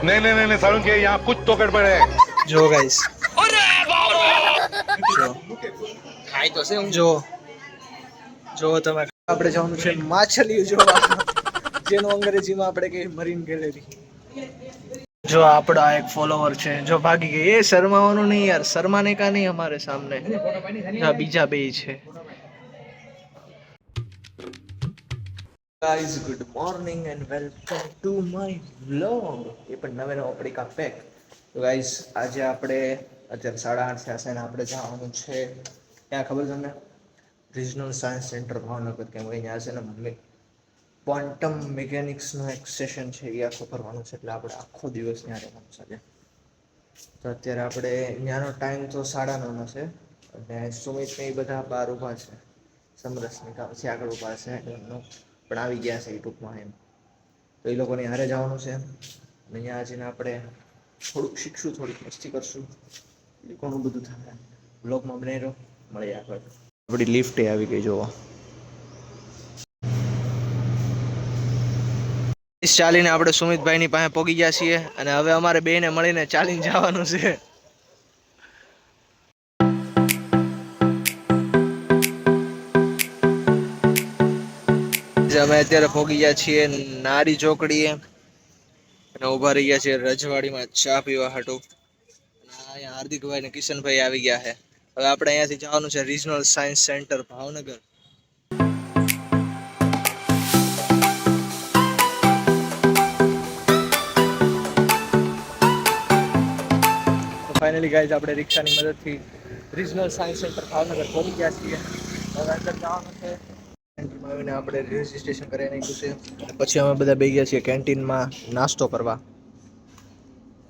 नहीं नहीं नहीं नहीं सारुण के यहाँ कुछ तो गड़बड़ है। જો ગાઈસ જો ખાઈ તો છે હું જો જો તમે આપણે જવાનું છે માછલીઓ જોવા, જેનું અંગ્રેજીમાં આપણે કહીએ મરીન ગેલેરી. જો આપણા એક ફોલોવર છે, જો ભાગી ગઈ. એ શરમાવાનું નહીં યાર, શરમાને કા નહીં હમારે સામને. બીજા બે છે. Guys good morning and welcome to my vlog. એ પણ નવે નવો પડીકા પેક. તો ગાઈઝ આજે આપણે અત્યારે 8:30 થયા છે અને આપણે જવાનું છે ત્યાં, ખબર તમને, રિજનલ સાયન્સ સેન્ટર ભાવનગર. કેમ કે અહીંયા છે ને ક્વોન્ટમ મિકેનિક્સનું એક સેશન છે, એ આખું કરવાનું છે. એટલે આપણે આખો દિવસ ત્યાં રહેવાનું છે આજે. તો અત્યારે આપણે ત્યાંનો ટાઈમ તો 9:30 છે અને સુમિત ને એ બધા બહાર ઊભા છે. સમરસની પછી આગળ ઊભા છે, પણ આવી ગયા છે એ ટૂંકમાં એમ. તો એ લોકોને હારે જવાનું છે અને અહીંયા જઈને આપણે થોડુંક શીખશું, થોડીક મસ્તી કરશું, ઘણું બધું થાય. બ્લોગમાં બને રહો, મળીએ આગળ. આપણી લિફ્ટ આવી ગઈ જોવો. ચાલીને આપણે સુમિતભાઈની પાસે પહોંચી ગયા છીએ અને હવે અમારે બેને મળીને ચાલીને જવાનું છે. અમે અત્યારે પહોંચી ગયા છીએ નારી ચોકડીએ અને ઉભા રહી ગયા છીએ રજવાડીમાં ચા પીવા હાટું. અહીંયા હાર્દિકભાઈ ને કિશનભાઈ આવી ગયા છે. હવે આપણે અહીંયાથી જવાનું છે regional science centre Bhavnagar. Finally guys આપણે રિક્ષાની મદદથી રિજનલ સાયન્સ સેન્ટર ભાવનગર પહોંચી ગયા છીએ. હવે અંદર જવાનું છે. કેન્ટીનમાં આવીને આપણે રજીસ્ટ્રેશન કરી નાખ્યું છે. પછી અમે બધા બેસી ગયા છીએ કેન્ટીનમાં નાસ્તો કરવા.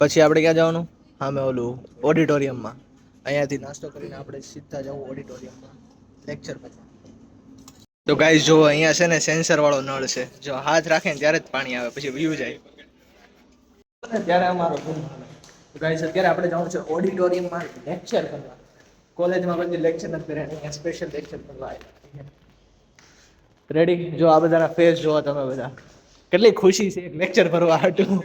પછી આપણે ક્યાં જવાનું? હા, મેં ઓલું ઓડિટોરિયમમાં. અહીંયાથી નાસ્તો કરીને આપણે સીધા જવું ઓડિટોરિયમમાં લેક્ચર પછી. તો ગાઈઝ જો અહીંયા છે ને સેન્સર વાળો નળ છે. જો હાથ રાખે ને ત્યારે જ પાણી આવે, પછી વ્યૂ જાય ત્યારે અમારો ગાઈઝ. અત્યારે આપણે જવાનું છે ઓડિટોરિયમમાં લેક્ચર કરવા. કોલેજમાં બધી લેક્ચર નથી કર્યા, અહીંયા સ્પેશિયલ લેક્ચર કરવા આવ્યા. રેડી? જો આ બધાના ફેસ જોવા તમે બધા, કેટલી ખુશી છે એક લેક્ચર ભરવા હાટું.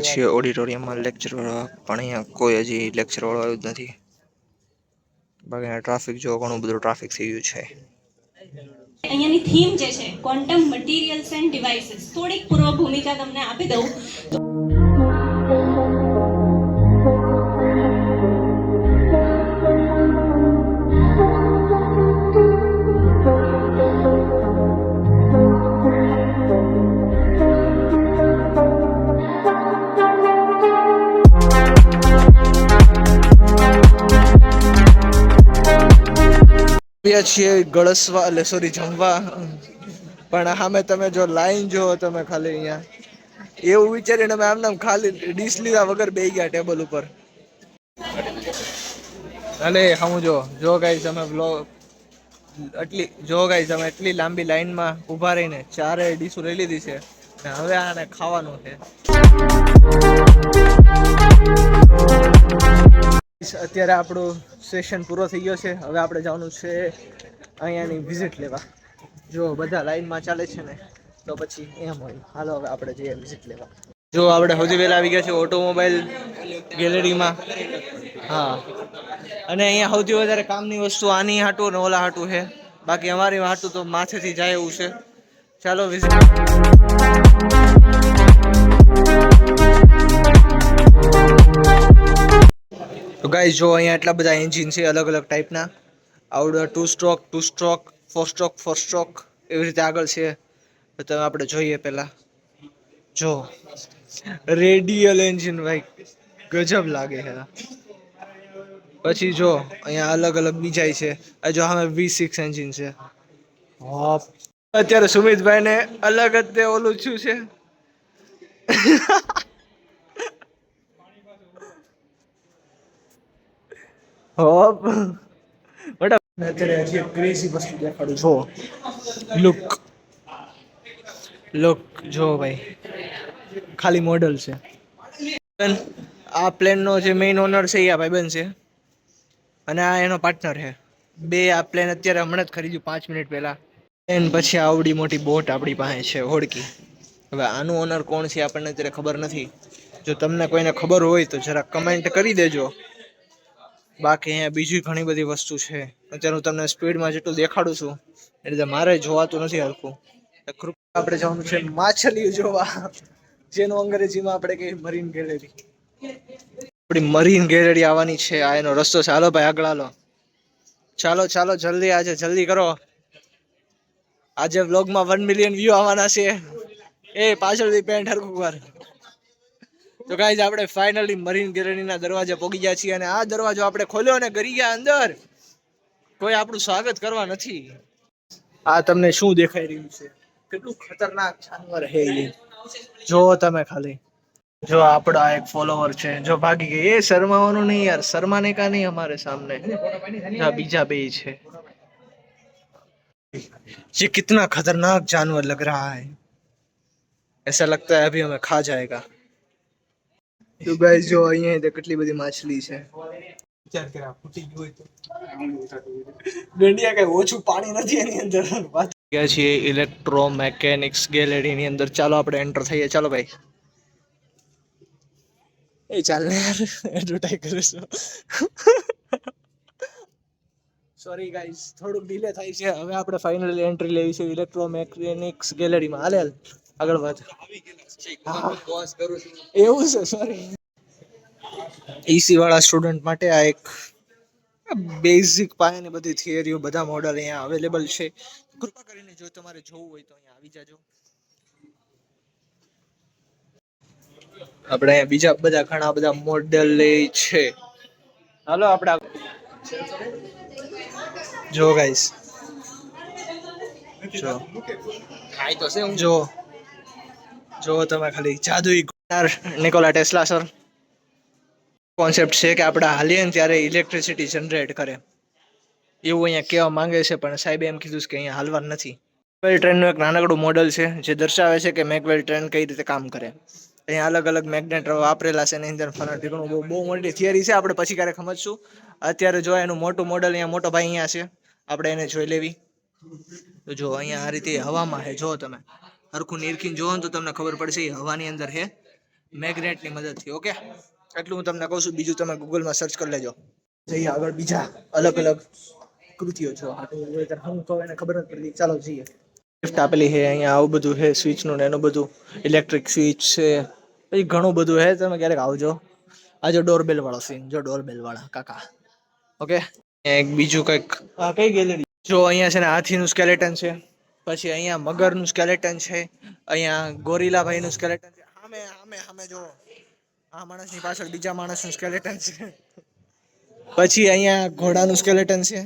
છીએ ઓડિટોરિયમમાં લેક્ચર ભરવા, પણ અહીંયા કોઈ હજી લેક્ચર વાળો આવ્યું જ નથી. બાકી અહીંયા ટ્રાફિક જો ઘણું બધું ટ્રાફિક થઈ ગયું છે. અહીંયાની થીમ જે છે ક્વોન્ટમ મટીરિયલ્સ એન્ડ ડિવાઇસીસ, થોડીક પૂર્વ ભૂમિકા તમને આપી દઉં તો છીએ ગળસવા, એટલે સોરી જમવા. પણ સામે તમે જો લાઈન જો તમે ખાલી અહીંયા એવું વિચારીને અમે આમ ખાલી ડીશ લીધા વગર બેસી ગયા ટેબલ ઉપર. અને હું જો ગાઈસ અમે એટલી લાંબી લાઈનમાં ઊભા રહીને 4 ડીશો લઈ લીધી છે ને હવે આને ખાવાનું છે. અત્યારે આપણું સેશન પૂરો થઈ ગયો છે. હવે આપણે જવાનું છે અહીંયાની વિઝિટ લેવા. જો બધા લાઈનમાં ચાલે છે ને તો પછી એમ હોય. હાલો હવે આપણે જઈએ વિઝિટ લેવા. જો આપણે સૌથી પહેલા આવી ગયા છે ઓટોમોબાઈલ ગેલેરીમાં. હા, અને અહીંયા સૌથી વધારે કામની વસ્તુ આની હાટું અને ઓલા હાટું છે. બાકી અમારી હાટું તો માથેથી જાય એવું છે. ચાલો વિઝિટ. તો ગાઈસ જો અહીંયા એટલા બધા એન્જિન છે અલગ અલગ ટાઈપના. આવડે 2 સ્ટ્રોક, 2 સ્ટ્રોક, 4 સ્ટ્રોક, 4 સ્ટ્રોક એવી રીતે આગળ છે. તો તમે આપણે જોઈએ પહેલા. જો રેડિયલ એન્જિન ભાઈ ગજબ લાગે છે. પછી જો અહીંયા અલગ અલગ બીજાય છે. જો હવે V6 એન્જિન છે. અત્યારે સુમિતભાઈ ને અલગ જ તે ઓલું શું છે હોપ. અત્યારે હજી એક ક્રેઝી વસ્તુ દેખાડું. જો લુક જો ભાઈ, ખાલી મોડલ છે. આ પ્લેનનો જે મેઇન ઓનર છે એ આ ભાઈબંધ છે અને આ એનો પાર્ટનર છે. બે આ પ્લેન અત્યારે હમણાં જ ખરીદ્યું 5 મિનિટ પહેલા. એન પછી આવડી મોટી બોટ આપણી પાસે છે હોડકી. હવે આનું ઓનર કોણ છે આપણને અત્યારે ખબર નથી. જો તમને કોઈને ખબર હોય તો જરા કમેન્ટ કરી દેજો. બાકી અહીંયા બીજી ઘણી બધી વસ્તુ છે. અત્યારે હું તમને સ્પીડમાં જેટલું દેખાડું છું એ રીતે મારે જોવાતું નથી હરખું. આપણે જવાનું છે માછલીઓ જોવા, જેનું અંગ્રેજીમાં આપણે કહીએ મરીન ગેલેરી. આપણી મરીન ગેલેરી આવવાની છે. આ એનો રસ્તો છે. હાલો ભાઈ આગળ હાલો. ચાલો ચાલો જલ્દી, આજે જલ્દી કરો. આજે વ્લોગમાં 1 મિલિયન વ્યૂ આવવાના છે. એ પાછળથી પેન્ટ હરખું કર. તો ગાઈઝ આપણે ફાઇનલી મરીન ગેલેરીના દરવાજે પહોંચી ગયા છીએ અને આ દરવાજો આપણે ખોલ્યો અને ગરી ગયા અંદર. કોઈ આપણું સ્વાગત કરવા નથી. આ તમને શું દેખાઈ રહ્યું છે? કેટલું ખતરનાક જાનવર હે એ. જો તમે ખાલી જો આપડા એક ફોલોવર છે, જો ભાગી ગઈ. એ શરમાવાનું નહીં યાર, શરમાને કા નહીં हमारे सामने. બીજા બે છે. ये कितना खतरनाक जानवर लग रहा है. ऐसा लगता है अभी हमें खा जाएगा. તો ગાઈસ જો અહીંયા કેટલી બધી માછલી છે. વિચાર કરા ફૂટી ગઈ હોય તો ગંડિયા કઈ ઓછું પાણી નથી એની અંદર. ગયા છીએ ઇલેક્ટ્રોમેકેનિક્સ ગેલેરી ની અંદર. ચાલો આપણે એન્ટર થઈએ. ચાલો ભાઈ. એ ચાલ ને યાર, એડવર્ટાઇઝ કરીશું. સોરી ગાઈસ, થોડુંક ડિલે થાય છે. હવે આપણે ફાઇનલી એન્ટ્રી લેવી છે ઇલેક્ટ્રોમેકેનિક્સ ગેલેરીમાં. હાલ આગળ વાત. એવું છે, સોરી. ઈસી વાળા સ્ટુડન્ટ માટે આ એક બેઝિક પાયાની બધી થિયરીઓ, બધા મોડલ અહીંયા અવેલેબલ છે. કૃપા કરીને જો તમારે જોવું હોય તો અહીંયા આવી જાજો. આપણે અહીંયા બીજા બધા ઘણા બધા મોડલ છે. હાલો આપણે જો ગાઈસ, જો ખાય તો છે હું. જો તમે ખાલી જાદુઈ નિકોલા ટેસ્લા સર કોન્સેપ્ટ છે કે આપણે હાલીએ ને ત્યારે ઇલેક્ટ્રિસિટી જનરેટ કરે એવું અહીંયા કહેવા માંગે છે, પણ સાહેબે એમ કીધું કે અહીંયા હાલવાનું નથી. મેકવેલ ટ્રેનનું એક નાનકડું મોડલ છે જે દર્શાવે છે કે મેકવેલ ટ્રેન કઈ રીતે કામ કરે. અહીંયા અલગ અલગ મેગ્નેટ વાપરેલા છે એની અંદર ફલાણ બહુ મોટી થિયરી છે. આપણે પછી ક્યારેક સમજશું. અત્યારે જો એનું મોટું મોડલ અહીંયા મોટો ભાઈ અહીંયા છે, આપણે એને જોઈ લેવી. તો જો અહીંયા આ રીતે હવામાં છે. જો તમે હરખું નીરખીને જોવો ને તો તમને ખબર પડશે એ હવાની અંદર છે મેગ્નેટની મદદથી. ઓકે, એટલું હું તમને કહું છું. બીજું તમે ગૂગલમાં સર્ચ કરી લેજો. જઈએ આગળ બીજા અલગ અલગ કૃતિઓ જો. હું કહું એને ખબર નથી પડતી. ચાલો જઈએ. લિફ્ટ આપેલી છે અહીંયા. આવું બધું છે સ્વિચનું ને એનું બધું. ઇલેક્ટ્રિક સ્વિચ છે, પછી ઘણું બધું છે. તમે ક્યારેક આવજો. આ જો ડોરબેલ વાળો સીન, જો ડોરબેલ વાળા કાકા. ઓકે, એક બીજું કંઈક. આ કઈ ગેલેરી? જો અહીંયા છે ને હાથીનું સ્કેલેટન છે, પછી અહીંયા મગરનું સ્કેલેટન છે, અહીંયા ગોરીલા ભાઈનું સ્કેલેટન છે. સામે જો આ માણસની પાછળ બીજા માણસનું સ્કેલેટન છે. પછી અહીંયા ઘોડાનું સ્કેલેટન છે.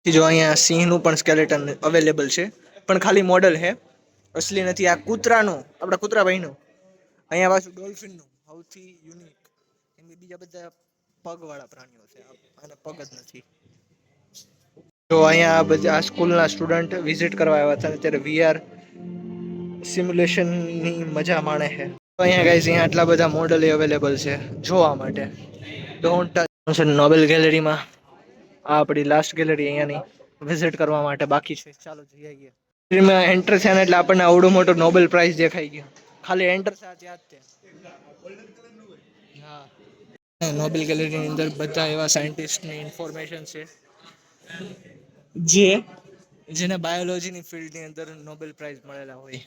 જો અહીંયા સિંહનું પણ સ્કેલેટન અવેલેબલ છે, પણ ખાલી મોડલ છે, અસલી નથી. આ કૂતરાનું, આપણા કૂતરાભાઈનું. અહીંયા પાછું ડોલ્ફિનનું સૌથી યુનિક. એમ બીજા બધા પગવાળા પ્રાણીઓ છે, આને પગ જ નથી. તો અહીંયા બધા સ્કૂલના સ્ટુડન્ટ વિઝિટ કરવા આવ્યા હતા, અત્યારે VR સિમ્યુલેશનની મજા માણે છે. તો અહીંયા ગાઈઝ અહીંયા આટલા બધા મોડલ અવેલેબલ છે જોવા માટે. Don't touch. નોબેલ ગેલેરીમાં આ આપણી લાસ્ટ ગેલેરી અહીંયાની વિઝિટ કરવા માટે બાકી છે. ચાલો જઈ આવીએ. એન્ટર થયા ને એટલે આપણને આવડું મોટું નોબેલ પ્રાઇઝ દેખાઈ ગયું. ખાલી એન્ટર થયા ત્યાં જ તે. હા, નોબેલ ગેલેરીની અંદર બધા એવા સાયન્ટિસ્ટની ઇન્ફોર્મેશન છે જેને બાયોલોજીની ફિલ્ડની અંદર નોબેલ પ્રાઇઝ મળેલા હોય.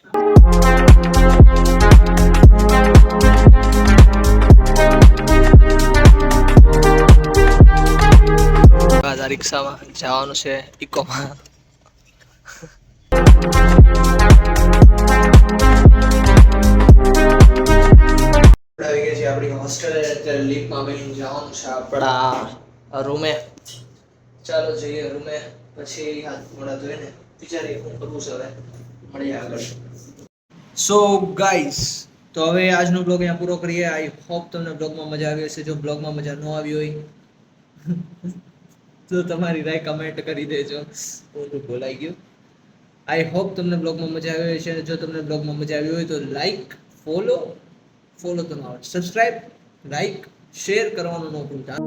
આ રિક્ષામાં જવાનું છે ઇકોમાં. આવી ગઈ છે આપણી હોસ્ટેલે. અત્યારે લીફમાં બેસીને જવાનું છે આપણા રૂમે. ચાલો જઈએ રૂમે. પછી હાથ મોડા ધોઈને વિચારીએ શું કરવું છે. હવે મળીએ આગળ. સો ગાઈસ, તો હવે આજનો બ્લોગ અહીંયા પૂરો કરીએ. આઈ હોપ તમને બ્લોગમાં મજા આવી હશે. જો બ્લોગમાં મજા ન આવી હોય તો તમારી રાય કમેન્ટ કરી દેજો. હું બોલાઈ ગયું. આઈ હોપ તમને બ્લોગમાં મજા આવી હશે. જો તમને બ્લોગમાં મજા આવી હોય તો લાઈક, ફોલો તો ના આવે, સબસ્ક્રાઇબ, લાઈક, શેર કરવાનું ન ભૂલતા.